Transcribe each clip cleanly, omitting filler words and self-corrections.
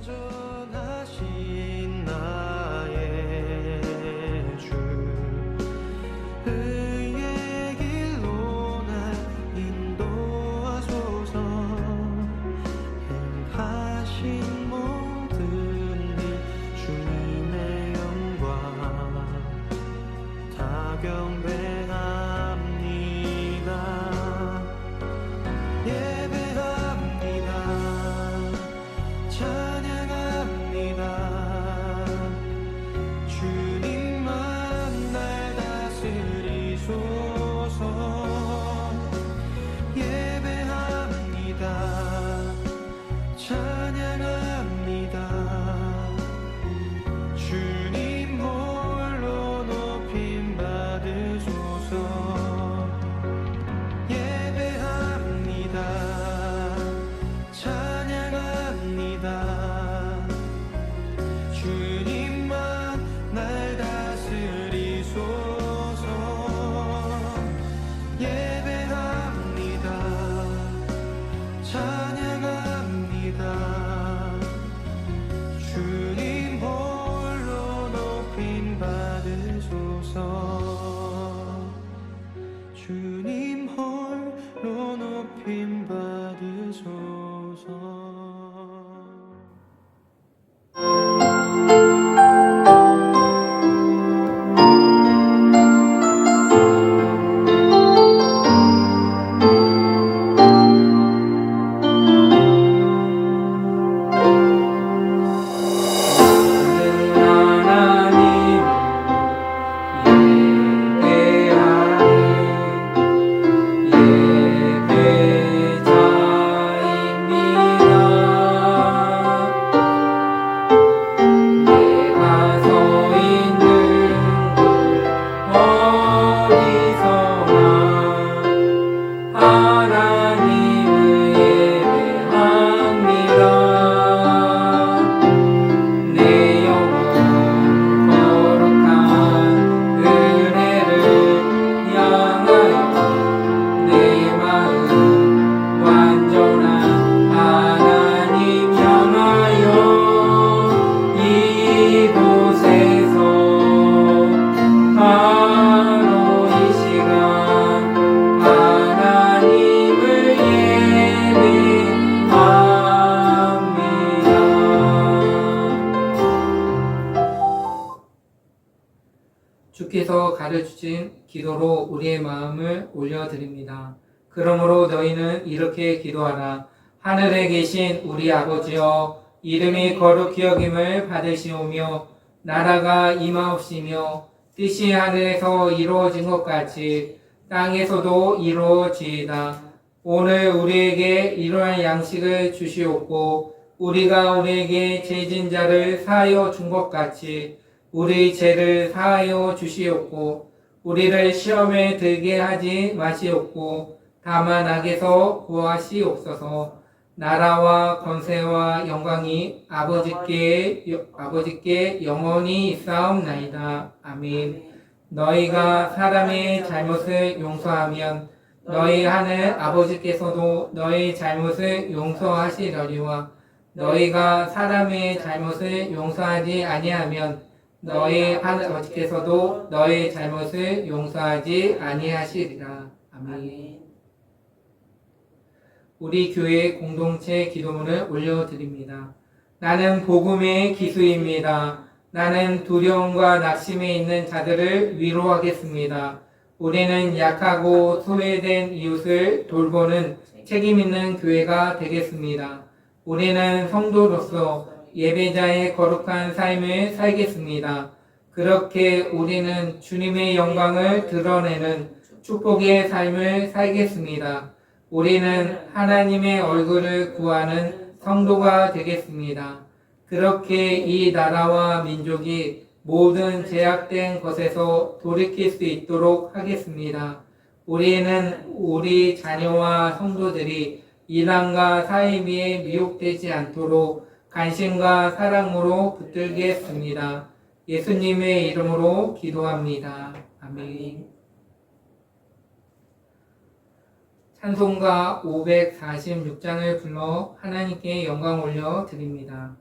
안전하신 나의 주 의의 길로 날 인도하소서. 행하신 모든 일 주님의 영광 다 경배합니다. 예배합니다. 찬양합니다. 주님만 날 다스리소서. 예배합니다. 찬양합니다. 주님 홀로 높임 받으소서. 예배합니다. 찬양합니다. 주님만 날 다스리소서. 예배합니다. 찬양합니다. 주님 홀로 높임 받으소서. 주님 홀로 높임 받으소서. 주께서 가르치신 기도로 우리의 마음을 올려드립니다. 그러므로 너희는 이렇게 기도하라. 하늘에 계신 우리 아버지여, 이름이 거룩히 여김을 받으시오며 나라가 임하옵시며 뜻이 하늘에서 이루어진 것 같이 땅에서도 이루어지이다. 오늘 우리에게 이러한 양식을 주시옵고 우리가 우리에게 죄진 자를 사하여 준 것 같이 우리 죄를 사하여 주시옵고 우리를 시험에 들게 하지 마시옵고 다만 악에서 구하시옵소서. 나라와 권세와 영광이 아버지께 영원히 있사옵나이다. 아멘. 너희가 사람의 잘못을 용서하면 너희 하늘 아버지께서도 너희 잘못을 용서하시려니와 너희가 사람의 잘못을 용서하지 아니하면 너희 하늘 아버지께서도 너희 잘못을 용서하지 아니하시리라. 아멘. 우리 교회 공동체 기도문을 올려드립니다. 나는 복음의 기수입니다. 나는 두려움과 낙심에 있는 자들을 위로하겠습니다. 우리는 약하고 소외된 이웃을 돌보는 책임 있는 교회가 되겠습니다. 우리는 성도로서 예배자의 거룩한 삶을 살겠습니다. 그렇게 우리는 주님의 영광을 드러내는 축복의 삶을 살겠습니다. 우리는 하나님의 얼굴을 구하는 성도가 되겠습니다. 그렇게 이 나라와 민족이 모든 제약된 것에서 돌이킬 수 있도록 하겠습니다. 우리는 우리 자녀와 성도들이 이란과 사이비에 미혹되지 않도록 관심과 사랑으로 붙들겠습니다. 예수님의 이름으로 기도합니다. 아멘. 찬송가 546장을 불러 하나님께 영광 올려 드립니다.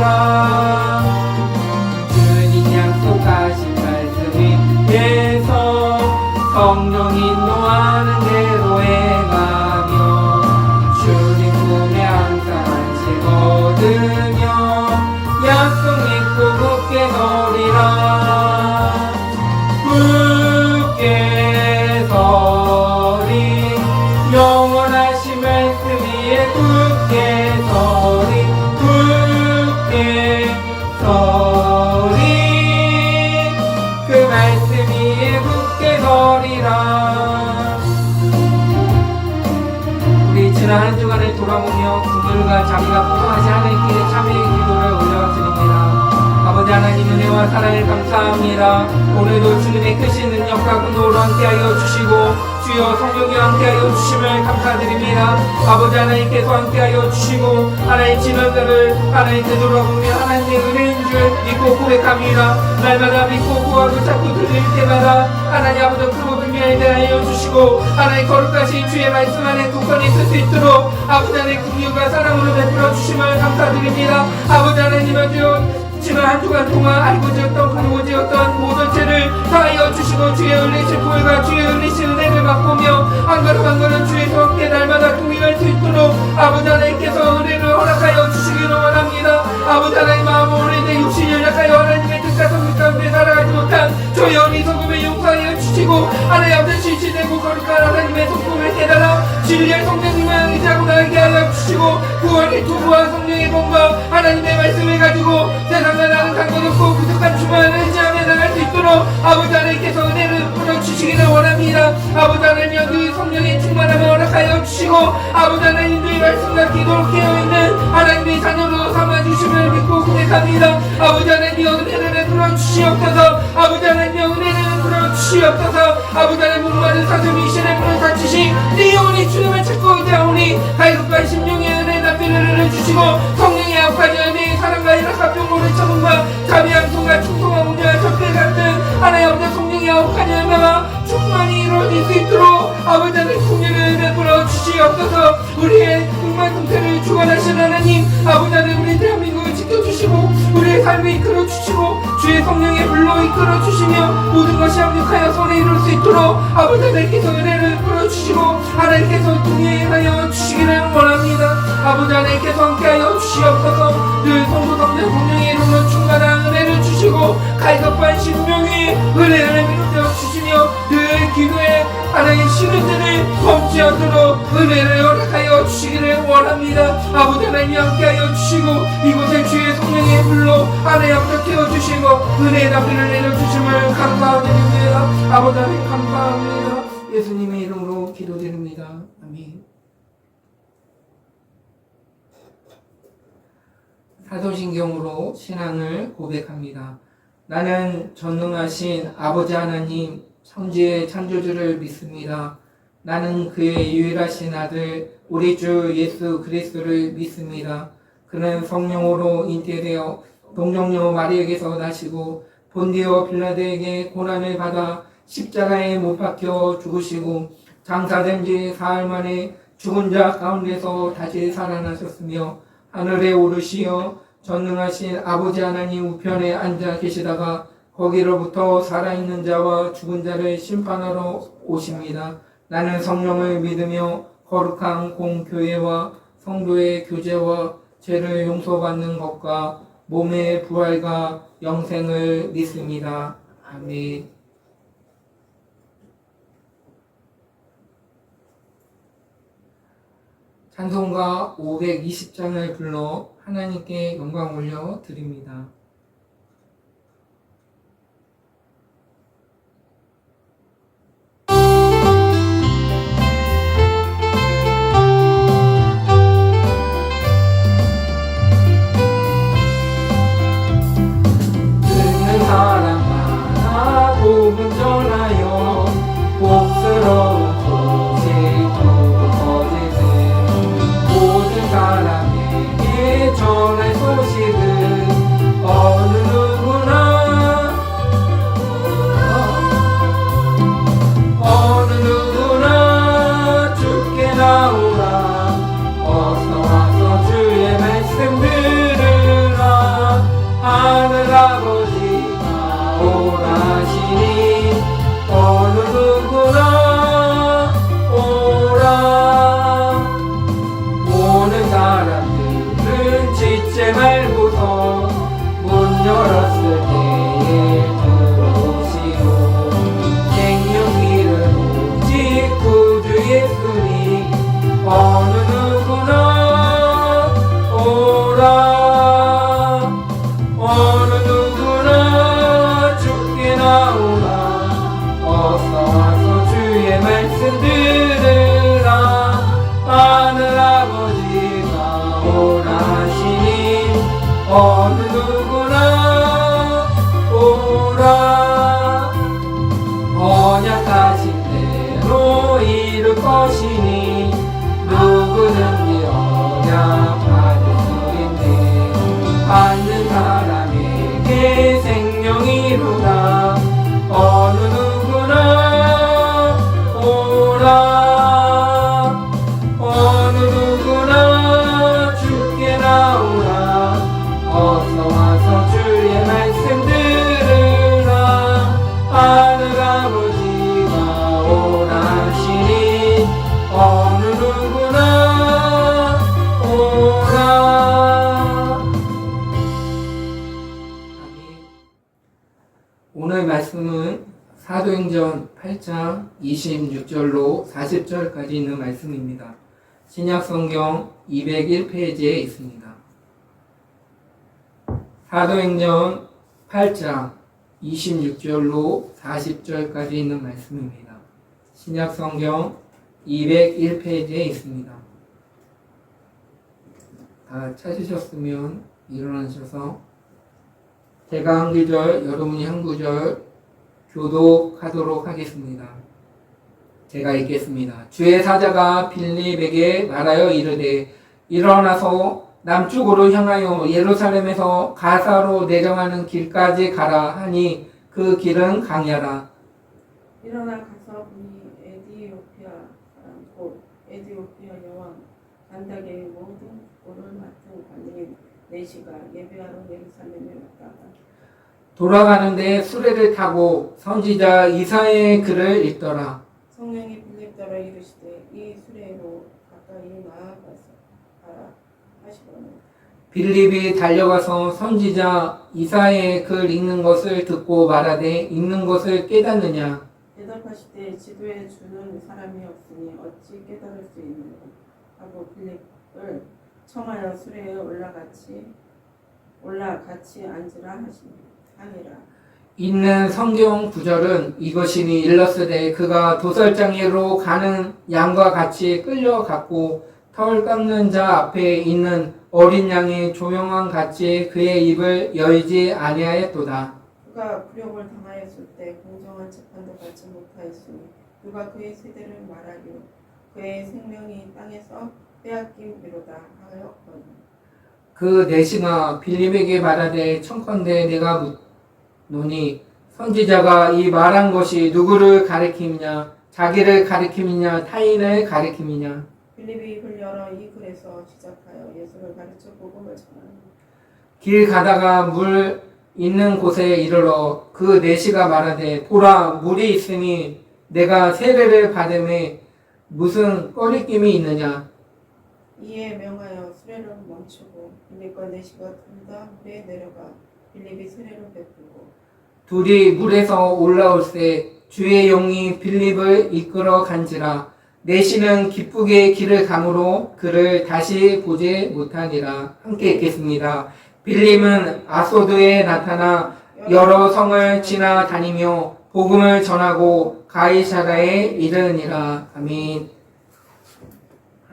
되리라. 주님 약속하신 말씀이 돼서 성령 인도하는 대로 행하며 주님 품에 항상 안식 얻으며 약속 믿고 굳게 서리라. 굳게 서리 영원하신 말씀 위에 굳게 서리 굳게 서리 그 말씀 위에 굳게 서리라. 우리 지난 한 주간을 돌아보며 국물과 자비가 풍성하신 하나님께 참회의 기도를 올려드립니다. 아버지 하나님 은혜와 사랑을 감사합니다. 오늘도 주님의 크신 능력과 근도로 함께하여 주시고 주여 성령이와 함께하여 주심을 감사드립니다. 아버지 하나님께서 함께하여 주시고 하나님 지난날을 하나님 되돌아보며 하나님의 은혜인 줄 믿고 고백합니다. 날마다 믿고 구하고 자꾸 드릴 때마다 하나님 아버지 그 모든 미안에 대하여 주시고 하나님 거룩하신 주의 말씀 안에 굳건히 있을 수 있도록 아버지 하나님 긍휼과 사랑으로 베풀어 주심을 감사드립니다. 아버지 하나님 아주 지난 한 주간 동안 알고 지었던 모르고 지었던 모든 죄를 다하여 주시고 주의 은리신 보혈과 주의 은리신 은혜를 맛보며 한 걸음 한 걸음 주의와 함께 날마다 동행할 수 있도록 아버지 하나님께서 은혜를 허락하여 주시기를 원합니다. 아버지 하나님 마음 오래된 육신이 연약하여 하나님의 뜻과 성품 가운데 살아가지 못한 저희 어리석음을 용서하여 주시고 하나님 아버지 진실되고 거룩한 하나님의 성품을 깨달아 진리의 성령님을 의지하고 나에게 하여 주시고 구원의 투구와 성령의 공과 하나님의 말씀을 가지고 세상을 나는 강건없고 부족한 주만을 의지하며 나갈 수 있도록 아버지 하나님께서 은혜를 풀어주시기를 원합니다. 아버지 하나님 그 성령의 충만함을 허락하여 주시고 아버지 하나님의 말씀과 기도로 깨어있는 하나님의 자녀로 삼아주심을 믿고 고백합니다. 아버지 하나님의 은혜를 베풀어 주시옵소서. 아버지 하나님의 은혜를 베풀어 주시옵소서. 아버지 하나님 목마른 사슴이 신의 문을 닫히시 네 영혼이 주님을 찾고 있자오니 가이급과 심령의 은혜 남비를 주시고 성령의 악하지 은혜의 사랑과 일학과 병고를 참음과 자비함송과 충성과 문제와 적대 같은 하나의 아버지 성령의 악하지 은혜와 충만히 이루어질 수 있도록 아버지 하나님 긍휼을 베풀어 주시옵소서. 우리의 흥만 상태를 주관하신 하나님 아버지 하나님 우리 대한민국을 지켜주시고 우리의 삶을 이끌어주시고 주의 성령의 불로 이끌어주시며 모든 것이 합력하여 선에 이룰 수 있도록 아버지 하나님께서 은혜를 풀어주시고 하나님께서 동행하여 주시기를 원합니다. 아버지 하나님께서 함께하여 주시옵소서. 늘 성도 성자 성령의 이름으로 충만한 은혜를 주시고 갈급한 심령의 은혜를 비롯되어 주시며 늘 기도에 하나님의 시간들을 멈지 않도록 은혜를 허락하여 주시기를 원합니다. 아버지 하나님이 함께하여 주시고 이곳에 주의 성령의 불로 하나님 앞에 태워주시고 은혜의 담비를 내려주심을 감사드립니다. 아버지 하나님 감사합니다. 예수님의 이름으로 기도드립니다. 아멘. 사도신경으로 신앙을 고백합니다. 나는 전능하신 아버지 하나님 천지의 창조주를 믿습니다. 나는 그의 유일하신 아들 우리 주 예수 그리스도를 믿습니다. 그는 성령으로 잉태되어 동정녀 마리에게서 나시고 본디오 빌라도에게 고난을 받아 십자가에 못 박혀 죽으시고 장사된 지 사흘 만에 죽은 자 가운데서 다시 살아나셨으며 하늘에 오르시어 전능하신 아버지 하나님 우편에 앉아 계시다가 거기로부터 살아있는 자와 죽은 자를 심판하러 오십니다. 나는 성령을 믿으며 거룩한 공교회와 성도의 교제와 죄를 용서받는 것과 몸의 부활과 영생을 믿습니다. 아멘. 찬송가 520장을 불러 하나님께 영광 올려 드립니다. 듣는 사람마다 복음 전하여 복스러운 모든 사람에게 전할 소식은 아버지가 원하시니 어느 누구나 오라. 언약하신 대로 이룰 것이니 누구든지 언약 받을 수 있네. 받는 사람에게 생명이로다. 어느 누구나 오라. 어느 누구나 주께 나오라. 어서 와서 주의 말씀 들으라. 하늘 아버지가 원하시니 어느 누구나 오라. 아멘. 오늘 말씀은 사도행전 8장 26절로 40절까지 있는 말씀입니다. 신약성경 201페이지에 있습니다. 사도행전 8장 26절로 40절까지 있는 말씀입니다. 신약성경 201페이지에 있습니다. 다 찾으셨으면 일어나셔서 제가 한 구절, 여러분이 한 구절 교독하도록 하겠습니다. 제가 읽겠습니다. 주의 사자가 빌립에게 말하여 이르되 일어나서 남쪽으로 향하여 예루살렘에서 가사로 내려가는 길까지 가라 하니 그 길은 강야라. 일어나 가서 보니 에디오피아 사람 곧 에디오피아 여왕 간다게의 모든 꼴을 맡은 관리인 네시가 예배하러 예루살렘에 왔다가 돌아가는데 수레를 타고 선지자 이사야의 글을 읽더라. 성령이 빌립더러 이르시되 이 수레로 가까이 나아가서 가라 하시거늘 빌립이 달려가서 선지자 이사야의 글 읽는 것을 듣고 말하되 읽는 것을 깨닫느냐. 대답하시되 지도에 주는 사람이 없으니 어찌 깨달을 수 있는가 하고 빌립을 청하여 수레에 올라 같이 앉으라 하니라. 있는 성경 구절은 이것이니 일렀으되 그가 도살장애로 가는 양과 같이 끌려갔고 털 깎는 자 앞에 있는 어린 양이 조용한 같이 그의 입을 열지 아니하였도다. 그가 굴욕을 당하였을 때 공정한 재판도 받지 못하였으니 누가 그의 세대를 말하리요. 그의 생명이 땅에서 빼앗김이로다 하였거늘. 그 내시가 빌립에게 말하되 청컨대 내가 묻노니 선지자가 이 말한 것이 누구를 가리킴이냐 자기를 가리킴이냐 타인을 가리킴이냐. 빌립이 입을 열어 이 글에서 시작하여 예수를 가르쳐 복음을 전하니 길 가다가 물 있는 곳에 이르러 그 내시가 말하되 보라 물이 있으니 내가 세례를 받음에 무슨 꺼리낌이 있느냐. 이에 명하여 수레를 멈추고 빌립과 네시가 둘 다 물에 내려가 빌립이 수레를 베풀고 둘이 물에서 올라올새 주의 영이 빌립을 이끌어 간지라. 내시는 기쁘게 길을 가므로 그를 다시 보지 못하니라. 함께 읽겠습니다. 빌립은 아소드에 나타나 여러 성을 지나다니며 복음을 전하고 가이사라에 이르니라. 아멘.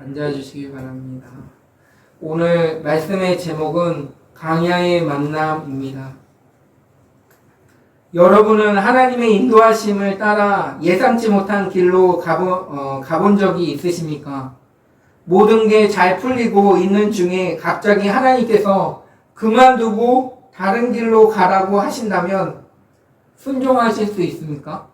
앉아주시기 바랍니다. 오늘 말씀의 제목은 강야의 만남입니다. 여러분은 하나님의 인도하심을 따라 예상치 못한 길로 가본 적이 있으십니까? 모든 게 잘 풀리고 있는 중에 갑자기 하나님께서 그만두고 다른 길로 가라고 하신다면 순종하실 수 있습니까?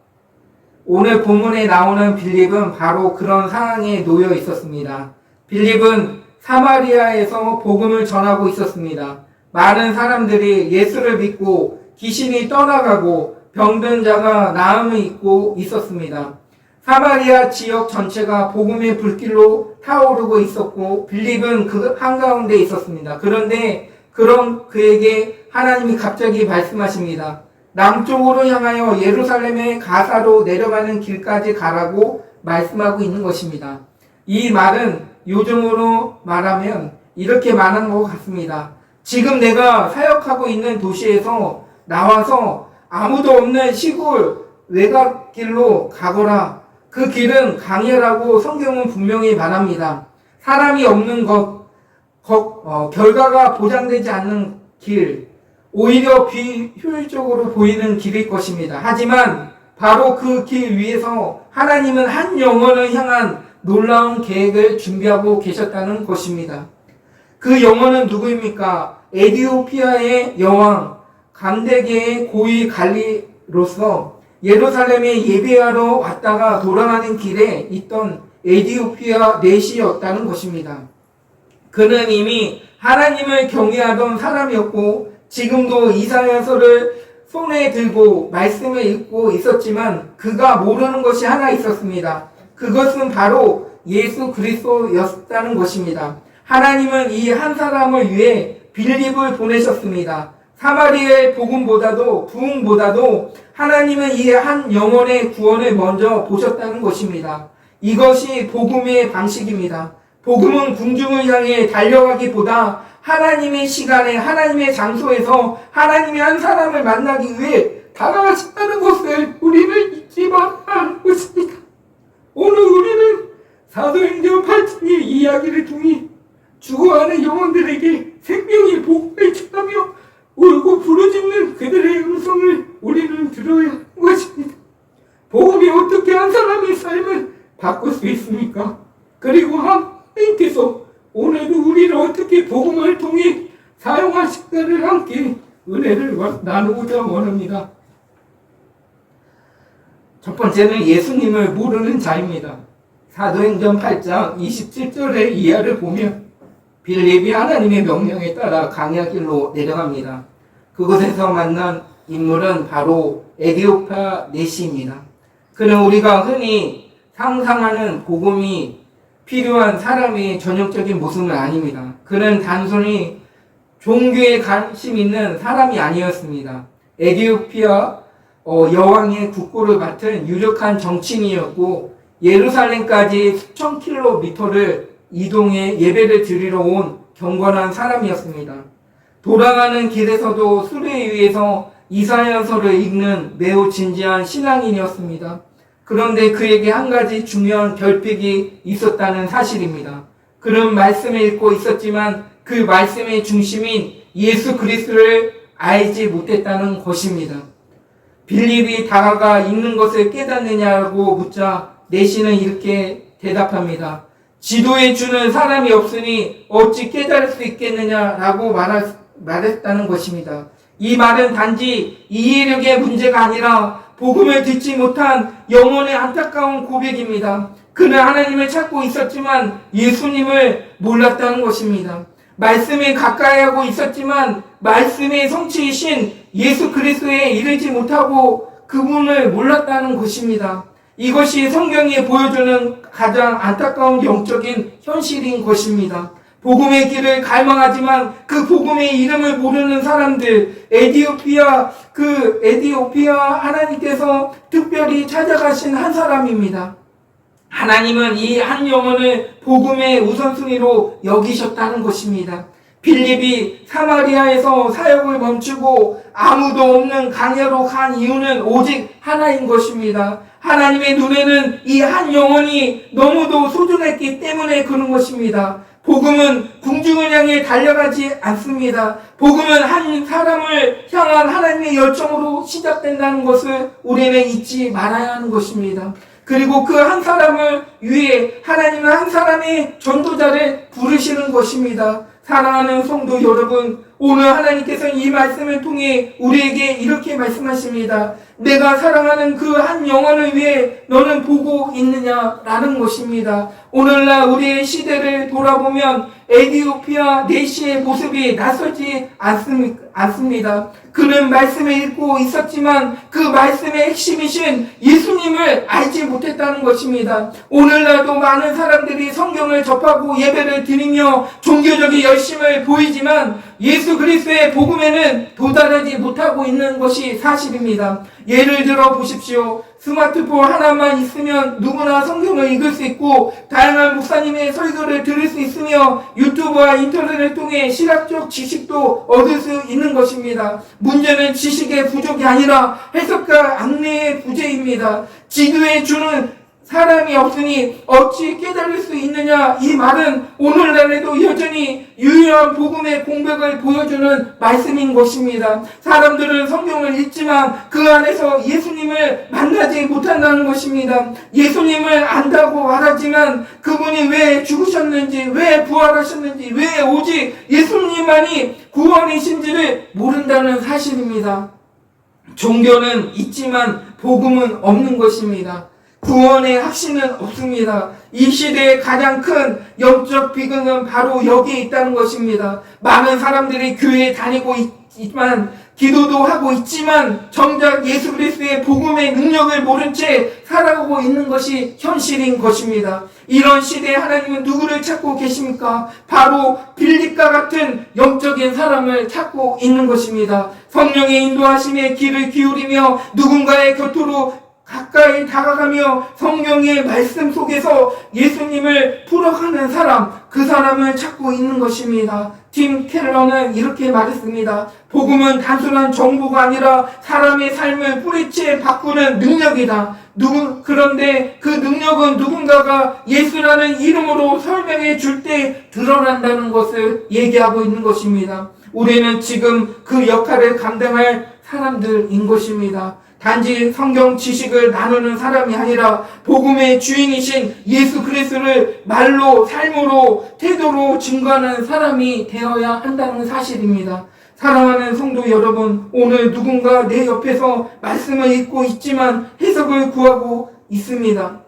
오늘 본문에 나오는 빌립은 바로 그런 상황에 놓여 있었습니다. 빌립은 사마리아에서 복음을 전하고 있었습니다. 많은 사람들이 예수를 믿고 귀신이 떠나가고 병든 자가 나음을 입고 있었습니다. 사마리아 지역 전체가 복음의 불길로 타오르고 있었고 빌립은 그 한가운데 있었습니다. 그런데 그런 그에게 하나님이 갑자기 말씀하십니다. 남쪽으로 향하여 예루살렘의 가사로 내려가는 길까지 가라고 말씀하고 있는 것입니다. 이 말은 요즘으로 말하면 이렇게 말하는 것 같습니다. 지금 내가 사역하고 있는 도시에서 나와서 아무도 없는 시골 외곽길로 가거라. 그 길은 강야라고 성경은 분명히 말합니다. 사람이 없는 결과가 보장되지 않는 길, 오히려 비효율적으로 보이는 길일 것입니다. 하지만 바로 그 길 위에서 하나님은 한 영혼을 향한 놀라운 계획을 준비하고 계셨다는 것입니다. 그 영혼은 누구입니까? 에디오피아의 여왕, 감대계의 고위 관리로서 예루살렘에 예배하러 왔다가 돌아가는 길에 있던 에디오피아 내시였다는 것입니다. 그는 이미 하나님을 경외하던 사람이었고 지금도 이사야서를 손에 들고 말씀을 읽고 있었지만 그가 모르는 것이 하나 있었습니다. 그것은 바로 예수 그리스도였다는 것입니다. 하나님은 이 한 사람을 위해 빌립을 보내셨습니다. 사마리아의 복음보다도 부흥보다도 하나님은 이 한 영혼의 구원을 먼저 보셨다는 것입니다. 이것이 복음의 방식입니다. 복음은 궁중을 향해 달려가기보다 하나님의 시간에 하나님의 장소에서 하나님의 한 사람을 만나기 위해 다가가신다는 것을 우리는 잊지 말아야 하는 것입니다. 오늘 우리는 사도행전 8장의 이야기를 통해 죽어가는 영혼들에게 생명의 복음을 전하며 울고 부르짖는 그들의 음성을 우리는 들어야 하는 것입니다. 복음이 어떻게 한 사람의 삶을 바꿀 수 있습니까? 그리고 하나님께서 오늘도 우리를 어떻게 복음을 통해 사용하실까를 함께 은혜를 나누고자 원합니다. 첫 번째는 예수님을 모르는 자입니다. 사도행전 8장 27절의 이하를 보면 빌립이 하나님의 명령에 따라 강야 길로 내려갑니다. 그곳에서 만난 인물은 바로 에디오피아 내시입니다. 그는 우리가 흔히 상상하는 복음이 필요한 사람의 전형적인 모습은 아닙니다. 그는 단순히 종교에 관심 있는 사람이 아니었습니다. 에디오피아 여왕의 국고를 맡은 유력한 정치인이었고 예루살렘까지 수천 킬로미터를 이동해 예배를 드리러 온 경건한 사람이었습니다. 돌아가는 길에서도 수레 위에서 이사야서를 읽는 매우 진지한 신앙인이었습니다. 그런데 그에게 한 가지 중요한 결핍이 있었다는 사실입니다. 그는 말씀을 읽고 있었지만 그 말씀의 중심인 예수 그리스도를 알지 못했다는 것입니다. 빌립이 다가가 읽는 것을 깨닫느냐고 묻자 내시는 이렇게 대답합니다. 지도해 주는 사람이 없으니 어찌 깨달을 수 있겠느냐라고 말했다는 것입니다. 이 말은 단지 이해력의 문제가 아니라 복음을 듣지 못한 영혼의 안타까운 고백입니다. 그는 하나님을 찾고 있었지만 예수님을 몰랐다는 것입니다. 말씀에 가까이 하고 있었지만 말씀의 성취이신 예수 그리스도에 이르지 못하고 그분을 몰랐다는 것입니다. 이것이 성경이 보여주는 가장 안타까운 영적인 현실인 것입니다. 복음의 길을 갈망하지만 그 복음의 이름을 모르는 사람들, 에디오피아 하나님께서 특별히 찾아가신 한 사람입니다. 하나님은 이 한 영혼을 복음의 우선순위로 여기셨다는 것입니다. 빌립이 사마리아에서 사역을 멈추고 아무도 없는 강야로 간 이유는 오직 하나인 것입니다. 하나님의 눈에는 이 한 영혼이 너무도 소중했기 때문에 그런 것입니다. 복음은 궁중을 향해 달려가지 않습니다. 복음은 한 사람을 향한 하나님의 열정으로 시작된다는 것을 우리는 잊지 말아야 하는 것입니다. 그리고 그 한 사람을 위해 하나님은 한 사람의 전도자를 부르시는 것입니다. 사랑하는 성도 여러분, 오늘 하나님께서는 이 말씀을 통해 우리에게 이렇게 말씀하십니다. 내가 사랑하는 그 한 영혼을 위해 너는 보고 있느냐라는 것입니다. 오늘날 우리의 시대를 돌아보면 에디오피아 내시의 모습이 낯설지 않습니다. 그는 말씀을 읽고 있었지만 그 말씀의 핵심이신 예수님을 알지 못했다는 것입니다. 오늘날도 많은 사람들이 성경을 접하고 예배를 드리며 종교적인 열심을 보이지만 예수 그리스도의 복음에는 도달하지 못하고 있는 것이 사실입니다. 예를 들어 보십시오. 스마트폰 하나만 있으면 누구나 성경을 읽을 수 있고 다양한 목사님의 설교를 들을 수 있으며 유튜브와 인터넷을 통해 신학적 지식도 얻을 수 있는 것입니다. 문제는 지식의 부족이 아니라 해석과 안내의 부재입니다. 지도해 주는 사람이 없으니 어찌 깨달을 수 있느냐. 이 말은 오늘날에도 여전히 유효한 복음의 공백을 보여주는 말씀인 것입니다. 사람들은 성경을 읽지만 그 안에서 예수님을 만나지 못한다는 것입니다. 예수님을 안다고 말하지만 그분이 왜 죽으셨는지, 왜 부활하셨는지, 왜 오직 예수님만이 구원이신지를 모른다는 사실입니다. 종교는 있지만 복음은 없는 것입니다. 구원의 확신은 없습니다. 이 시대의 가장 큰 영적 비극은 바로 여기에 있다는 것입니다. 많은 사람들이 교회에 다니고 있지만, 기도도 하고 있지만 정작 예수 그리스도의 복음의 능력을 모른 채 살아가고 있는 것이 현실인 것입니다. 이런 시대에 하나님은 누구를 찾고 계십니까? 바로 빌립과 같은 영적인 사람을 찾고 있는 것입니다. 성령의 인도하심에 귀를 기울이며 누군가의 곁으로 가까이 다가가며 성령의 말씀 속에서 예수님을 풀어가는 사람, 그 사람을 찾고 있는 것입니다. 팀 켈러는 이렇게 말했습니다. 복음은 단순한 정보가 아니라 사람의 삶을 뿌리째 바꾸는 능력이다. 그런데 그 능력은 누군가가 예수라는 이름으로 설명해 줄 때 드러난다는 것을 얘기하고 있는 것입니다. 우리는 지금 그 역할을 감당할 사람들인 것입니다. 단지 성경 지식을 나누는 사람이 아니라 복음의 주인이신 예수 그리스도를 말로, 삶으로, 태도로 증거하는 사람이 되어야 한다는 사실입니다. 사랑하는 성도 여러분, 오늘 누군가 내 옆에서 말씀을 읽고 있지만 해석을 구하고 있습니다.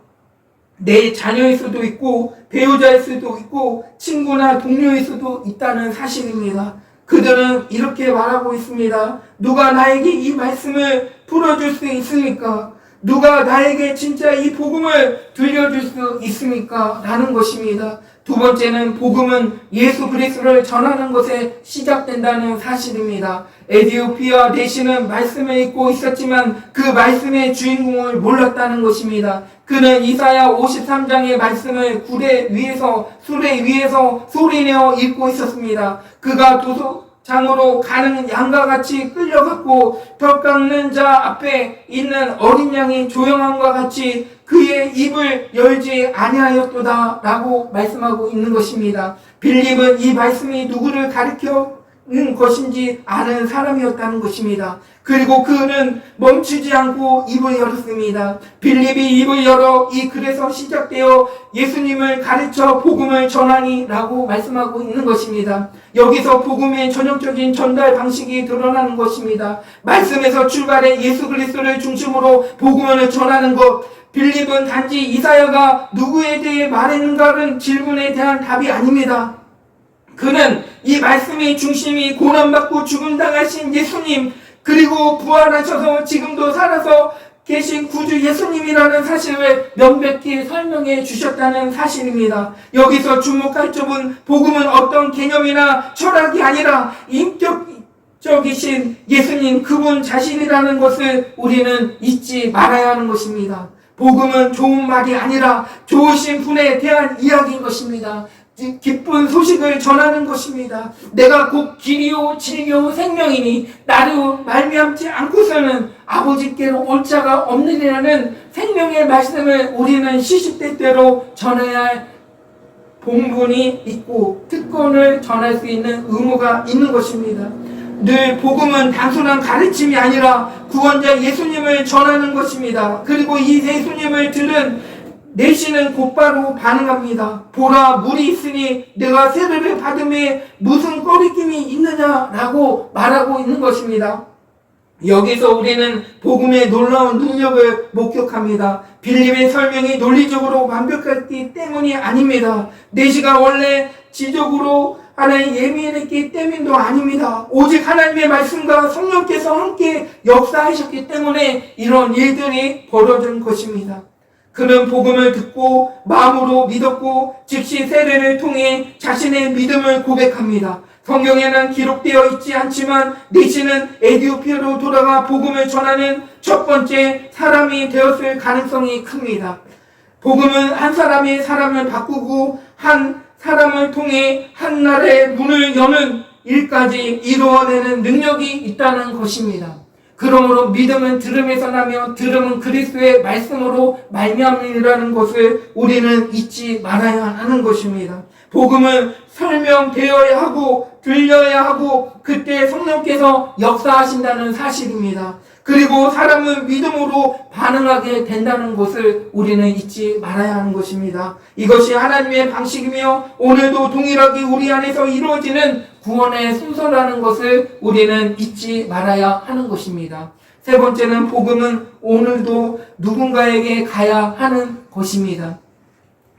내 자녀일 수도 있고 배우자일 수도 있고 친구나 동료일 수도 있다는 사실입니다. 그들은 이렇게 말하고 있습니다. 누가 나에게 이 말씀을 풀어줄 수 있습니까? 누가 나에게 진짜 이 복음을 들려줄 수 있습니까? 라는 것입니다. 두 번째는 복음은 예수 그리스도를 전하는 것에 시작된다는 사실입니다. 에디오피아 내시는 말씀을 읽고 있었지만 그 말씀의 주인공을 몰랐다는 것입니다. 그는 이사야 53장의 말씀을 수레 위에서 소리내어 읽고 있었습니다. 그가 도서장으로 가는 양과 같이 끌려갔고 벽 깎는 자 앞에 있는 어린 양이 조용함과 같이 그의 입을 열지 아니하였도다 라고 말씀하고 있는 것입니다. 빌립은 이 말씀이 누구를 가리키는 것인지 아는 사람이었다는 것입니다. 그리고 그는 멈추지 않고 입을 열었습니다. 빌립이 입을 열어 이 글에서 시작되어 예수님을 가르쳐 복음을 전하니 라고 말씀하고 있는 것입니다. 여기서 복음의 전형적인 전달 방식이 드러나는 것입니다. 말씀에서 출발해 예수 그리스도를 중심으로 복음을 전하는 것. 빌립은 단지 이사야가 누구에 대해 말했는가는 질문에 대한 답이 아닙니다. 그는 이 말씀의 중심이 고난받고 죽음당하신 예수님, 그리고 부활하셔서 지금도 살아서 계신 구주 예수님이라는 사실을 명백히 설명해 주셨다는 사실입니다. 여기서 주목할 점은 복음은 어떤 개념이나 철학이 아니라 인격적이신 예수님 그분 자신이라는 것을 우리는 잊지 말아야 하는 것입니다. 복음은 좋은 말이 아니라 좋으신 분에 대한 이야기인 것입니다. 기쁜 소식을 전하는 것입니다. 내가 곧 길이요 진리요 생명이니 나로 말미암지 않고서는 아버지께로 올 자가 없느니라는 생명의 말씀을 우리는 시시때때로 전해야 할 본분이 있고 특권을 전할 수 있는 의무가 있는 것입니다. 늘 복음은 단순한 가르침이 아니라 구원자 예수님을 전하는 것입니다. 그리고 이 예수님을 들은 내시는 곧바로 반응합니다. 보라, 물이 있으니 내가 세례를 받음에 무슨 꺼리낌이 있느냐라고 말하고 있는 것입니다. 여기서 우리는 복음의 놀라운 능력을 목격합니다. 빌립의 설명이 논리적으로 완벽했기 때문이 아닙니다. 내시가 원래 지적으로 하나님 예민했기 때문도 아닙니다. 오직 하나님의 말씀과 성령께서 함께 역사하셨기 때문에 이런 일들이 벌어진 것입니다. 그는 복음을 듣고 마음으로 믿었고 즉시 세례를 통해 자신의 믿음을 고백합니다. 성경에는 기록되어 있지 않지만 내시는 에디오피아로 돌아가 복음을 전하는 첫 번째 사람이 되었을 가능성이 큽니다. 복음은 한 사람이 사람을 바꾸고 한 사람을 통해 한 나라의 문을 여는 일까지 이루어내는 능력이 있다는 것입니다. 그러므로 믿음은 들음에서 나며 들음은 그리스도의 말씀으로 말미암으리라는 것을 우리는 잊지 말아야 하는 것입니다. 복음은 설명되어야 하고 들려야 하고 그때 성령께서 역사하신다는 사실입니다. 그리고 사람은 믿음으로 반응하게 된다는 것을 우리는 잊지 말아야 하는 것입니다. 이것이 하나님의 방식이며 오늘도 동일하게 우리 안에서 이루어지는 구원의 순서라는 것을 우리는 잊지 말아야 하는 것입니다. 세 번째는 복음은 오늘도 누군가에게 가야 하는 것입니다.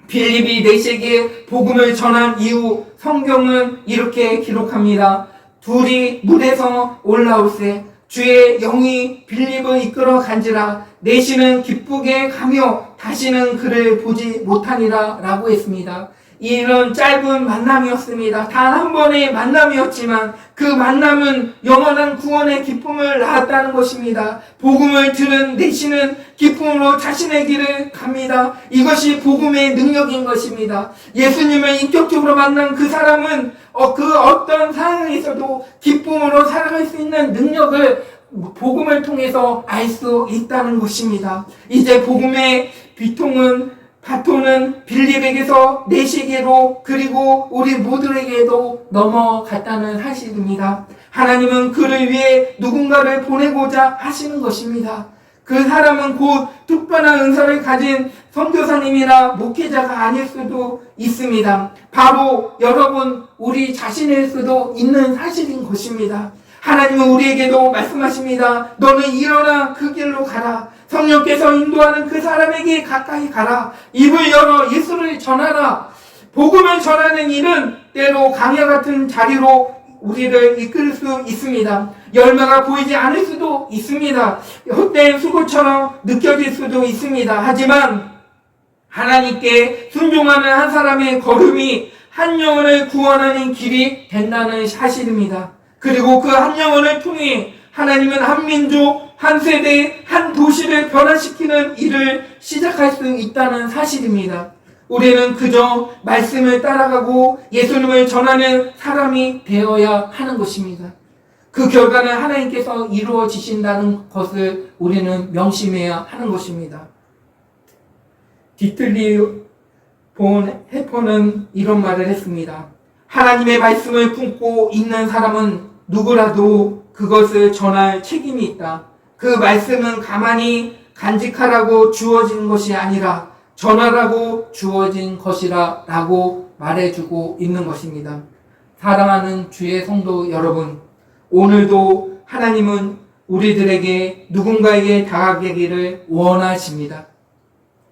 빌립이 넷에게 복음을 전한 이후 성경은 이렇게 기록합니다. 둘이 물에서 올라올세 주의 영이 빌립을 이끌어 간지라 넷이는 기쁘게 가며 다시는 그를 보지 못하니라 라고 했습니다. 이런 짧은 만남이었습니다. 단 한 번의 만남이었지만 그 만남은 영원한 구원의 기쁨을 낳았다는 것입니다. 복음을 들은 넷이는 기쁨으로 자신의 길을 갑니다. 이것이 복음의 능력인 것입니다. 예수님을 인격적으로 만난 그 사람은 그 어떤 상황에서도 기쁨으로 살아갈 수 있는 능력을 복음을 통해서 알 수 있다는 것입니다. 이제 복음의 바톤은 빌립에게서 넷에게로 그리고 우리 모두에게도 넘어갔다는 사실입니다. 하나님은 그를 위해 누군가를 보내고자 하시는 것입니다. 그 사람은 곧 특별한 은사를 가진 선교사님이나 목회자가 아닐 수도 있습니다. 바로 여러분 우리 자신일 수도 있는 사실인 것입니다. 하나님은 우리에게도 말씀하십니다. 너는 일어나 그 길로 가라. 성령께서 인도하는 그 사람에게 가까이 가라. 입을 열어 예수를 전하라. 복음을 전하는 일은 때로 강야 같은 자리로 우리를 이끌 수 있습니다. 열매가 보이지 않을 수도 있습니다. 헛된 수고처럼 느껴질 수도 있습니다. 하지만 하나님께 순종하는 한 사람의 걸음이 한 영혼을 구원하는 길이 된다는 사실입니다. 그리고 그 한 영혼을 통해 하나님은 한 민족, 한 세대, 한 도시를 변화시키는 일을 시작할 수 있다는 사실입니다. 우리는 그저 말씀을 따라가고 예수님을 전하는 사람이 되어야 하는 것입니다. 그 결과는 하나님께서 이루어지신다는 것을 우리는 명심해야 하는 것입니다. 디틀리 본 해퍼는 이런 말을 했습니다. 하나님의 말씀을 품고 있는 사람은 누구라도 그것을 전할 책임이 있다. 그 말씀은 가만히 간직하라고 주어진 것이 아니라 전하라고 주어진 것이라 라고 말해주고 있는 것입니다. 사랑하는 주의 성도 여러분, 오늘도 하나님은 우리들에게 누군가에게 다가가기를 원하십니다.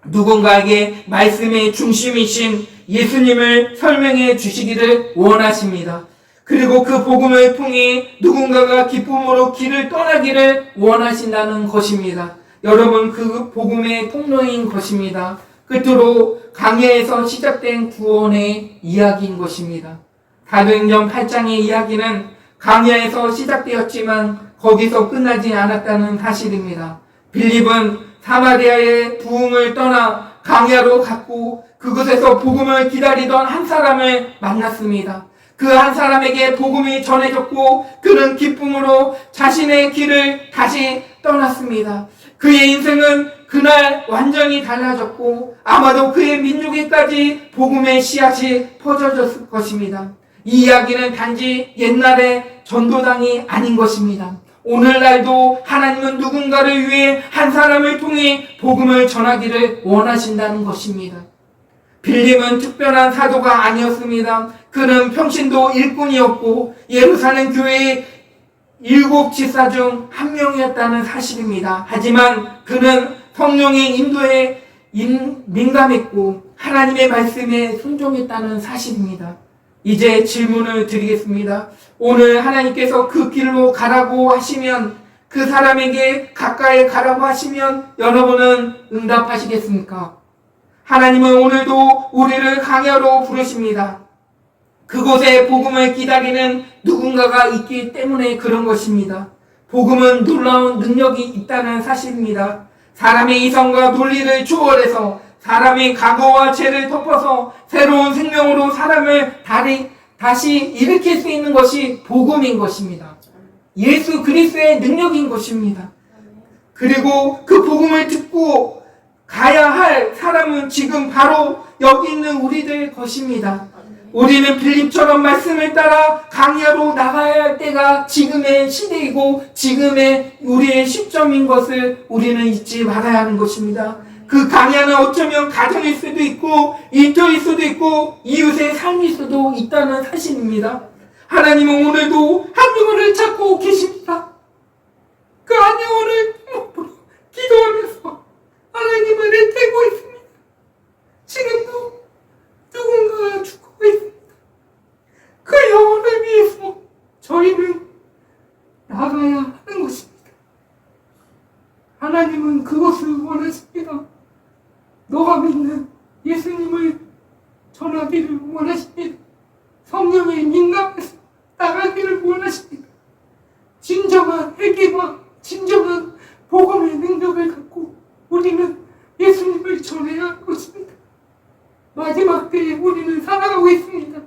누군가에게 말씀의 중심이신 예수님을 설명해 주시기를 원하십니다. 그리고 그 복음을 통해 누군가가 기쁨으로 길을 떠나기를 원하신다는 것입니다. 여러분, 그 복음의 통로인 것입니다. 끝으로 강야에서 시작된 구원의 이야기인 것입니다. 사도행전 8장의 이야기는 강야에서 시작되었지만 거기서 끝나지 않았다는 사실입니다. 빌립은 사마리아의 부흥을 떠나 강야로 갔고 그곳에서 복음을 기다리던 한 사람을 만났습니다. 그 한 사람에게 복음이 전해졌고 그는 기쁨으로 자신의 길을 다시 떠났습니다. 그의 인생은 그날 완전히 달라졌고 아마도 그의 민족에까지 복음의 씨앗이 퍼져졌을 것입니다. 이 이야기는 단지 옛날의 전도당이 아닌 것입니다. 오늘날도 하나님은 누군가를 위해 한 사람을 통해 복음을 전하기를 원하신다는 것입니다. 빌립은 특별한 사도가 아니었습니다. 그는 평신도 일꾼이었고 예루살렘 교회의 7 지사 중 한 명이었다는 사실입니다. 하지만 그는 성령의 인도에 민감했고 하나님의 말씀에 순종했다는 사실입니다. 이제 질문을 드리겠습니다. 오늘 하나님께서 그 길로 가라고 하시면, 그 사람에게 가까이 가라고 하시면 여러분은 응답하시겠습니까? 하나님은 오늘도 우리를 강야로 부르십니다. 그곳에 복음을 기다리는 누군가가 있기 때문에 그런 것입니다. 복음은 놀라운 능력이 있다는 사실입니다. 사람의 이성과 논리를 초월해서 사람의 과거와 죄를 덮어서 새로운 생명으로 사람을 다시 일으킬 수 있는 것이 복음인 것입니다. 예수 그리스도의 능력인 것입니다. 그리고 그 복음을 듣고 가야 할 사람은 지금 바로 여기 있는 우리들 것입니다. 우리는 빌립처럼 말씀을 따라 강야로 나가야 할 때가 지금의 시대이고 지금의 우리의 시점인 것을 우리는 잊지 말아야 하는 것입니다. 그 강야는 어쩌면 가정일 수도 있고 일터일 수도 있고 이웃의 삶일 수도 있다는 사실입니다. 하나님은 오늘도 한 영혼을 찾고 계십니다. 그 한 영혼을 기도하면서 하나님을 애태고 있습니다. 지금도 누군가가 죽고 있습니다. 그 영혼을 위해서 저희는 나가야 하는 것입니다. 하나님은 그것을 원하십니다. 너가 믿는 예수님을 전하기를 원하십니다. 성령의 민감해서 나가기를 원하십니다. 진정한 회개와 진정한 복음의 능력을 갖고 우리는 예수님을 전해야 할 것입니다. 마지막 때에 우리는 살아가고 있습니다.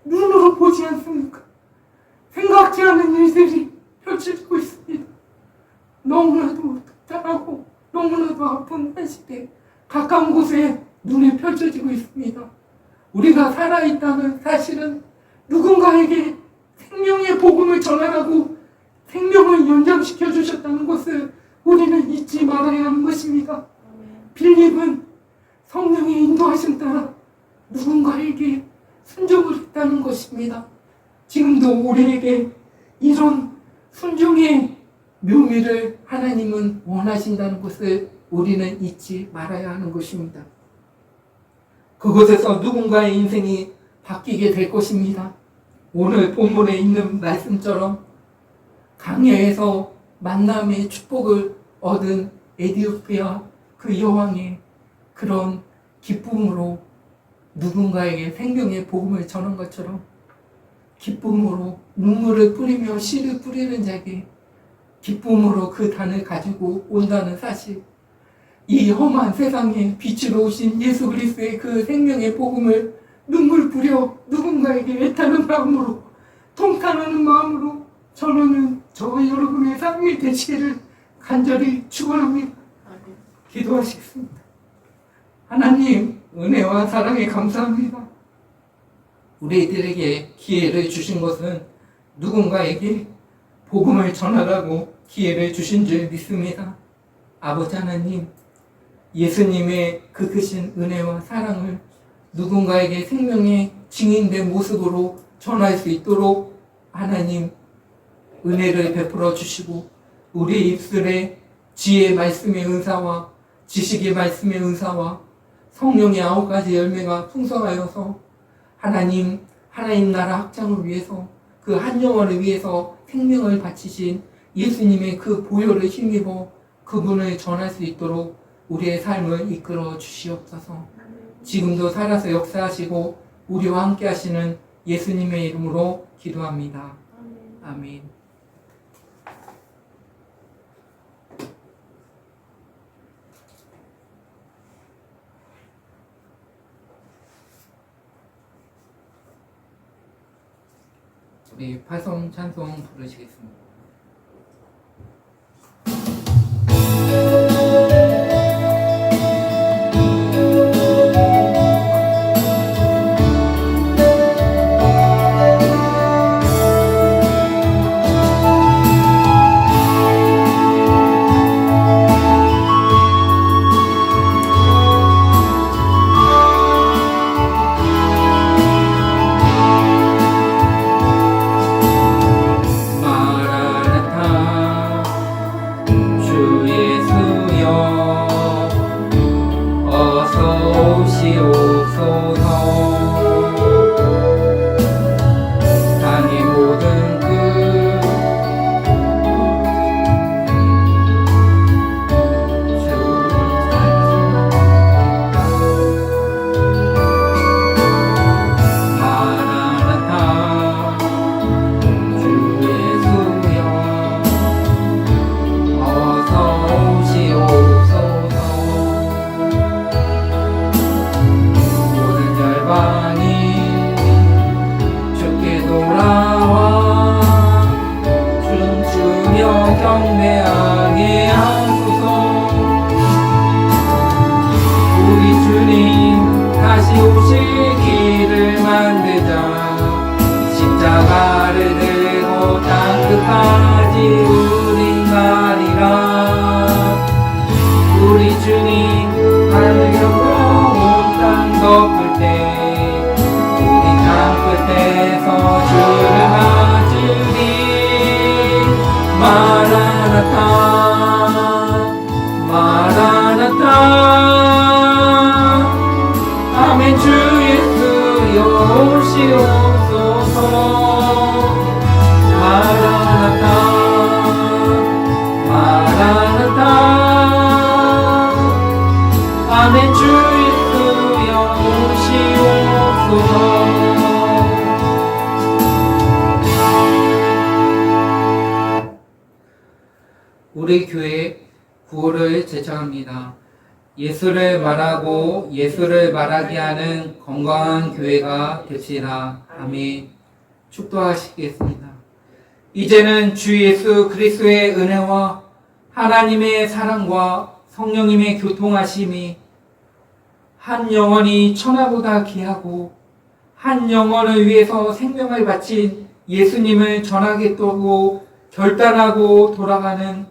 눈으로 보지 않습니까? 생각지 않은 일들이 펼쳐지고 있습니다. 너무나도 답답하고 너무나도 아픈 한 시대, 가까운 곳에 눈에 펼쳐지고 있습니다. 우리가 살아있다는 사실은 누군가에게 생명의 복음을 전하라고 생명을 연장시켜 주셨다는 것을 우리는 잊지 말아야 하는 것입니다. 빌립은 성령의 인도하심 따라 누군가에게 순종을 했다는 것입니다. 지금도 우리에게 이런 순종의 묘미를 하나님은 원하신다는 것을 우리는 잊지 말아야 하는 것입니다. 그곳에서 누군가의 인생이 바뀌게 될 것입니다. 오늘 본문에 있는 말씀처럼 강야에서 만남의 축복을 얻은 에디오피아 그 여왕의 그런 기쁨으로 누군가에게 생명의 복음을 전한 것처럼 기쁨으로 눈물을 뿌리며 씨를 뿌리는 자에게 기쁨으로 그 단을 가지고 온다는 사실, 이 험한 세상에 빛으로 오신 예수 그리스도의 그 생명의 복음을 눈물 뿌려 누군가에게 애타는 마음으로 통탄하는 마음으로 전하는 저와 여러분의 삶이 되시기를 간절히 축원합니다. 기도하시겠습니다. 하나님, 은혜와 사랑에 감사합니다. 우리들에게 기회를 주신 것은 누군가에게 복음을 전하라고 기회를 주신 줄 믿습니다. 아버지 하나님, 예수님의 그 크신 은혜와 사랑을 누군가에게 생명의 증인된 모습으로 전할 수 있도록 하나님 은혜를 베풀어 주시고 우리 입술에 지혜의 말씀의 은사와 지식의 말씀의 은사와 성령의 9가지 열매가 풍성하여서 하나님 나라 확장을 위해서 그 한 영혼을 위해서 생명을 바치신 예수님의 그 보혈을 힘입어 그분을 전할 수 있도록 우리의 삶을 이끌어 주시옵소서. 지금도 살아서 역사하시고 우리와 함께 하시는 예수님의 이름으로 기도합니다. 아멘. 우리 파성 찬송 부르시겠습니다. 말하 때까지 우린 가리라. 우리 주님 하늘경고 온 땅 덮을 때 우리 땅 끝에서 주를 맞으리. 마라나타 마라나타. 아멘. 주 예수여 오시옵소서. 마라나타 마라나타. 아멘. 주 예수여 오시옵소서. 우리 교회 구호를 제창합니다. 예수를 말하고 예수를 말하게 하는 건강한 교회가 됩시다. 아멘. 축도하시겠습니다. 이제는 주 예수 그리스도의 은혜와 하나님의 사랑과 성령님의 교통하심이 한 영혼이 천하보다 귀하고 한 영혼을 위해서 생명을 바친 예수님을 전하겠다고 결단하고 돌아가는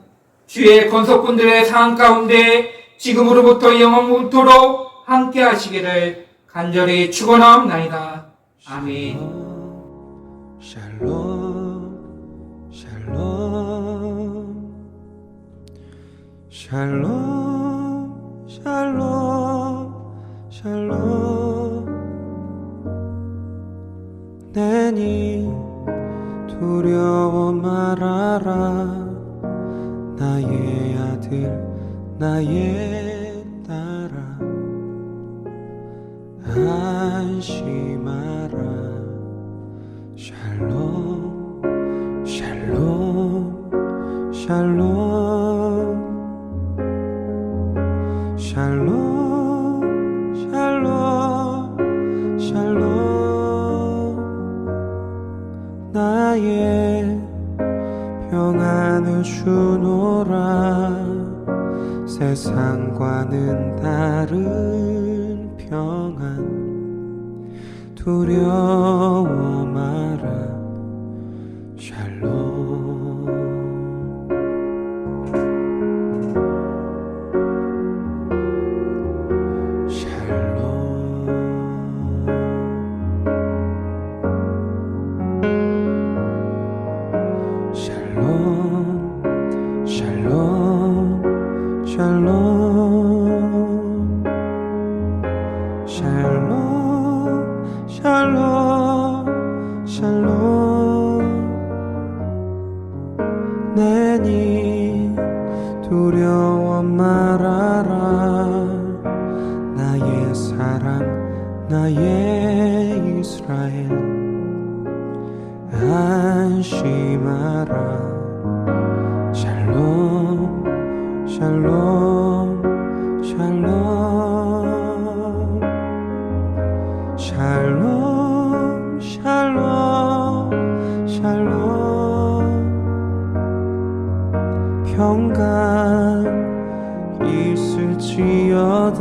주의 건석분들의 삶 가운데 지금으로부터 영원토록 함께 하시기를 간절히 축원하옵나이다. 아멘. 샬롬 샬롬 샬롬 샬롬 샬롬. 내니 두려워 말아라. 나의 아들 나의 딸아 안심하라. 샬롬 샬롬 샬롬 샬롬 샬롬 샬롬. 나의 평안을 주노라. 세상과는 다른 평안 두려워 마라. 샬롬 샬롬 샬롬 샬롬 샬롬 샬롬 샬롬 샬롬. 내니 두려워 말아라. 나의 사랑 나의 이스라엘 안심하라. 샬롬 샬롬 샬롬 샬롬 샬롬 샬롬. 평강 있을지어다.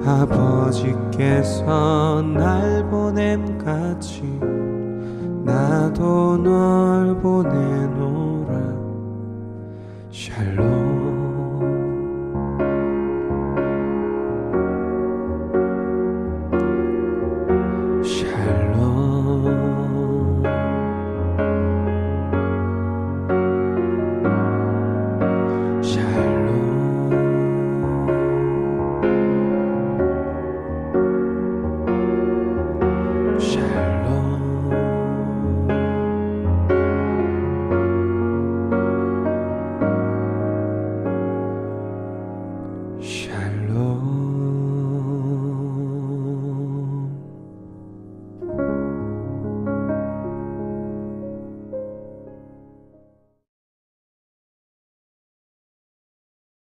아버지께서 날 보냄같이 나도 널 보내노라. 샬롬